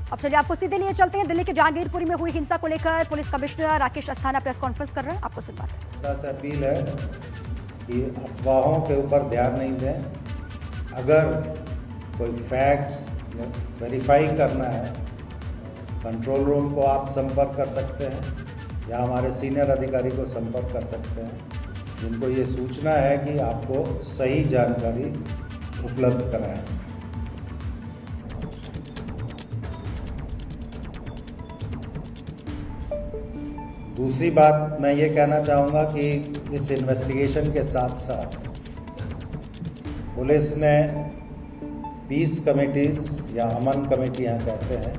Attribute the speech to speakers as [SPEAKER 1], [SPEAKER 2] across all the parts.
[SPEAKER 1] अब चलिए आपको सीधे लिए चलते हैं। दिल्ली के जहांगीरपुरी में हुई हिंसा को लेकर police commissioner Rakesh Asthana press conference कर रहे हैं, आपको सुनवाते हैं।
[SPEAKER 2] अपील है कि अफवाहों के ऊपर ध्यान नहीं दें। अगर कोई फैक्ट्स वेरीफाई करना है, कंट्रोल रूम को आप संपर्क कर सकते हैं या हमारे सीनियर अधिकारी को संपर्क कर सकते हैं, जिनको ये सूचना है कि आपको सही जानकारी उपलब्ध कराएं। दूसरी बात मैं ये कहना चाहूँगा कि इस इन्वेस्टिगेशन के साथ साथ पुलिस ने पीस कमेटीज़ या अमन कमेटियाँ कहते हैं,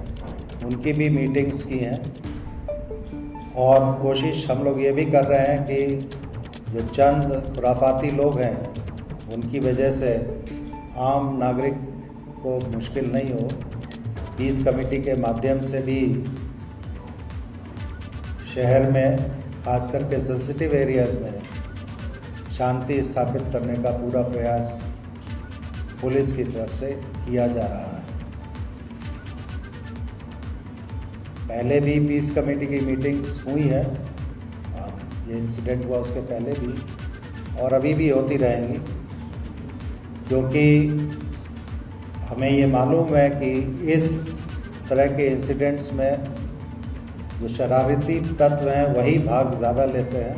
[SPEAKER 2] उनकी भी मीटिंग्स की हैं और कोशिश हम लोग ये भी कर रहे हैं कि जो चंद खुराफाती लोग हैं उनकी वजह से आम नागरिक को मुश्किल नहीं हो, पीस कमेटी के माध्यम से भी शहर में खास करके सेंसिटिव एरियाज़ में शांति स्थापित करने का पूरा प्रयास पुलिस की तरफ से किया जा रहा है। पहले भी पीस कमेटी की मीटिंग्स हुई है, ये इंसिडेंट हुआ उसके पहले भी और अभी भी होती रहेंगी, क्योंकि हमें ये मालूम है कि इस तरह के इंसिडेंट्स में जो शरारती तत्व हैं वही भाग ज़्यादा लेते हैं।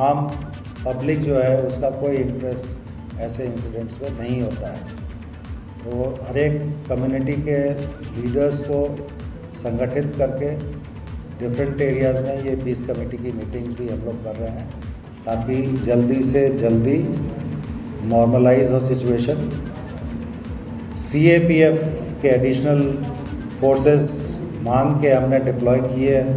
[SPEAKER 2] आम पब्लिक जो है उसका कोई इंटरेस्ट ऐसे इंसिडेंट्स में नहीं होता है। तो हर एक कम्युनिटी के लीडर्स को संगठित करके डिफरेंट एरियाज़ में ये पीस कमेटी की मीटिंग्स भी हम लोग कर रहे हैं, ताकि जल्दी से जल्दी नॉर्मलाइज हो सिचुएशन। CAPF के एडिशनल फोर्सेस मांग के हमने डिप्लॉय किए हैं।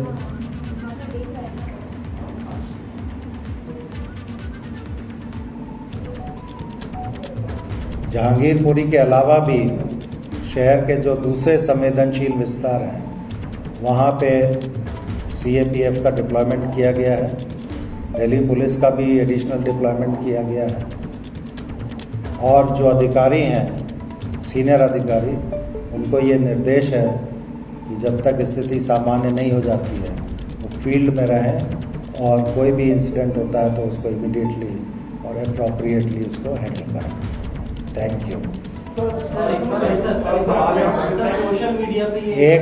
[SPEAKER 2] जहांगीरपुरी के अलावा भी शहर के जो दूसरे संवेदनशील विस्तार हैं वहाँ पे CAPF का डिप्लॉयमेंट किया गया है। दिल्ली पुलिस का भी एडिशनल डिप्लॉयमेंट किया गया है और जो अधिकारी हैं सीनियर अधिकारी, उनको ये निर्देश है कि जब तक स्थिति सामान्य नहीं हो जाती है वो फील्ड में रहें और कोई भी इंसिडेंट होता है तो उसको इमीडिएटली और अप्रोप्रिएटली उसको हैंडल करें। Thank you. एक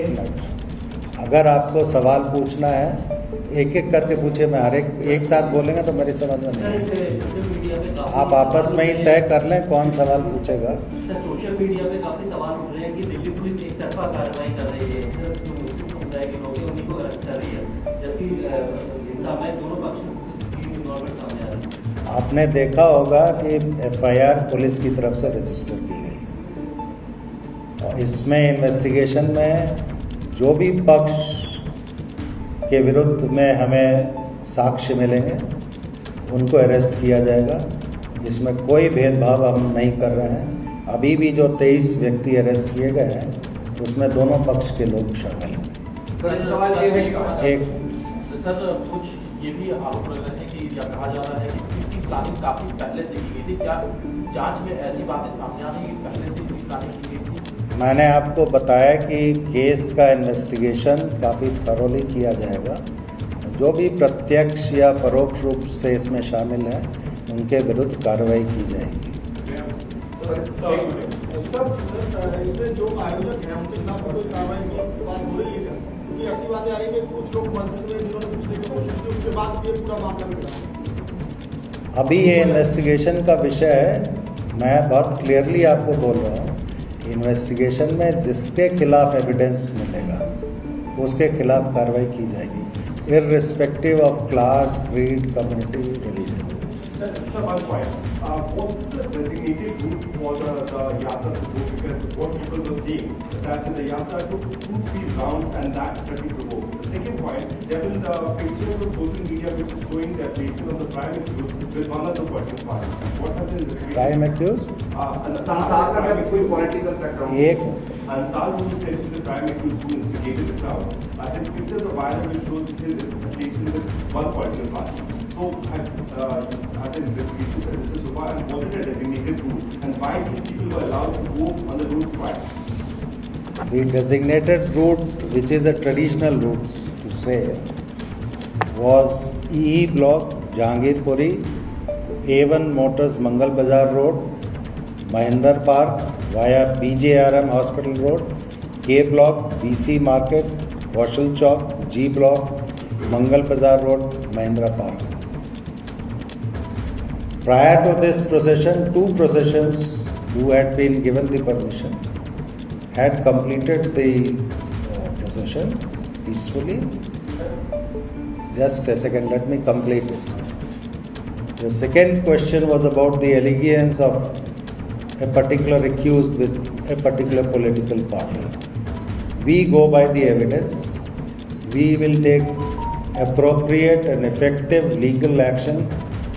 [SPEAKER 2] मिनट, अगर आपको सवाल पूछना है एक एक करके पूछे, मैं हर एक साथ बोलेंगे तो मेरी समझ में नहीं आएगी। आप आपस में ही तय कर लें कौन सवाल पूछेगा।
[SPEAKER 3] सोशल मीडिया पे काफी सवाल उठ रहे हैं कि दिल्ली पुलिस एक तरफा कार्रवाई कर रही है, जो मुस्लिम समुदाय के लोग हैं उन्हीं को अरेस्ट कर रही है, जबकि हिंसा में दोनों पक्ष की इन्वॉल्वमेंट सामने आ रही है।
[SPEAKER 2] आपने देखा होगा कि FIR पुलिस की तरफ से रजिस्टर की गई और इसमें इन्वेस्टिगेशन में जो भी पक्ष के विरुद्ध में हमें साक्ष्य मिलेंगे उनको अरेस्ट किया जाएगा। इसमें कोई भेदभाव हम नहीं कर रहे हैं। अभी भी जो 23 व्यक्ति अरेस्ट किए गए हैं उसमें दोनों पक्ष के लोग शामिल हैं।
[SPEAKER 4] सर कुछ ये भी आरोप लग रहे हैं कि या कहा जा रहा है कि इसकी प्लानिंग काफ़ी पहले से की गई थी। क्या जांच में ऐसी बातें सामने आ रही हैं कि पहले से इसकी प्लानिंग की गई थी?
[SPEAKER 2] मैंने आपको बताया कि केस का इन्वेस्टिगेशन काफ़ी थरोली किया जाएगा। जो भी प्रत्यक्ष या परोक्ष रूप से इसमें शामिल हैं उनके विरुद्ध कार्रवाई की जाएगी।
[SPEAKER 5] इसमें जो आयोजक हैं उनके खिलाफ कोई कार्रवाई की बात हो रही है क्या? क्योंकि ऐसी बातें आ रही है कि कुछ लोग मस्जिद में जिन्होंने पूछने की कोशिश की उसके बाद ये पूरा मामला मिला।
[SPEAKER 2] अभी ये इन्वेस्टिगेशन का विषय है। मैं बहुत क्लियरली आपको बोल रहा हूँ, इन्वेस्टिगेशन में जिसके खिलाफ एविडेंस मिलेगा उसके खिलाफ कार्रवाई की जाएगी, irrespective of class, creed, community, religion.
[SPEAKER 6] Sir, one point. What's the designated route for the yatra to go? Because what people were saying that the yatra took 2-3 rounds and that certainly provoked. The second point, there is pictures of social media which is showing the faces of the prime accused with one of the political parties. What has been the
[SPEAKER 2] prime accused
[SPEAKER 6] Ansar का कोई political background.
[SPEAKER 2] एक
[SPEAKER 6] Ansar, who is said to be the prime accused who instigated the crowd, his pictures are viral which shows his association with one political party. So, as an investigation services so far, and was it a designated route, and why these people were allowed to go on the route twice?
[SPEAKER 2] The designated route, which is a traditional route to say, was EE block, Jahangirpuri, A1 Motors Mangal Bazar Road, Mahinder Park via BJRM Hospital Road, K block, BC Market, Kaushal Chowk, G block, Mangal Bazar Road, Mahindra Park. Prior to this procession, 2 processions who had been given the permission had completed the procession peacefully. Just a second, let me complete it. The second question was about the allegations of a particular accused with a particular political party. We go by the evidence. We will take appropriate and effective legal action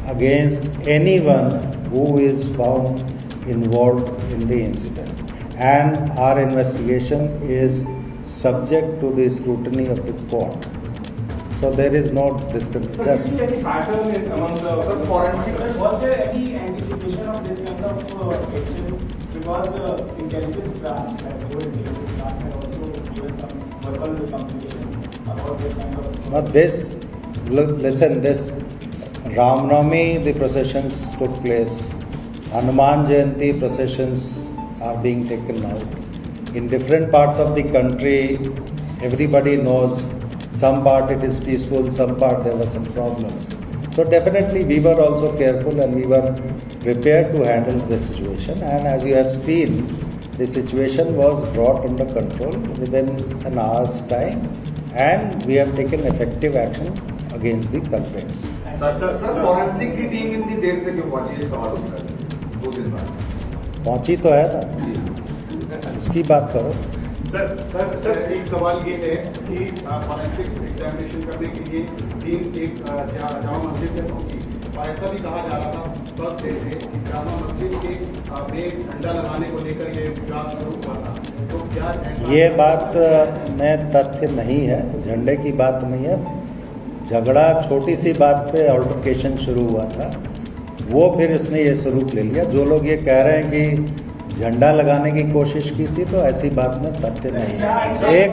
[SPEAKER 2] against anyone who is found involved in the incident. And our investigation is subject to the scrutiny of the court. So there is no discrimination.
[SPEAKER 6] Sir, do you see any pattern among the forensic?
[SPEAKER 5] Was there any anticipation of this kind of action? Because intelligence branch, like the intelligence branch, had also given some verbal communication about this kind of.
[SPEAKER 2] Now this Ramnavami, the processions took place. Hanuman Jayanti processions are being taken now. In different parts of the country, everybody knows some part it is peaceful, some part there were some problems. So definitely we were also careful and we were prepared to handle the situation. And as you have seen, the situation was brought under control within an hour's time, and we have taken effective action against the culprits.
[SPEAKER 7] Sir forensic की team इतनी देर से क्यों पहुंची, ये सवाल उठता है 2 दिन बाद।
[SPEAKER 2] पहुंची तो है ना, उसकी बात करो।
[SPEAKER 5] सर एक सवाल ये है कि फॉरेंसिक एग्जामिनेशन करने के लिए टीम एक जामा मस्जिद में पहुंची, और ऐसा भी कहा जा रहा था फर्स्ट डे से कि जामा मस्जिद के में झंडा लगाने को लेकर ये विवाद शुरू हुआ था। तो क्या
[SPEAKER 2] ये बात में तथ्य नहीं है, झंडे की बात नहीं है। झगड़ा छोटी सी बात पे अल्टरकेशन शुरू हुआ था, वो फिर इसने ये स्वरूप ले लिया। जो लोग ये कह रहे हैं कि झंडा लगाने की कोशिश की थी, तो ऐसी बात में तथ्य नहीं है। एक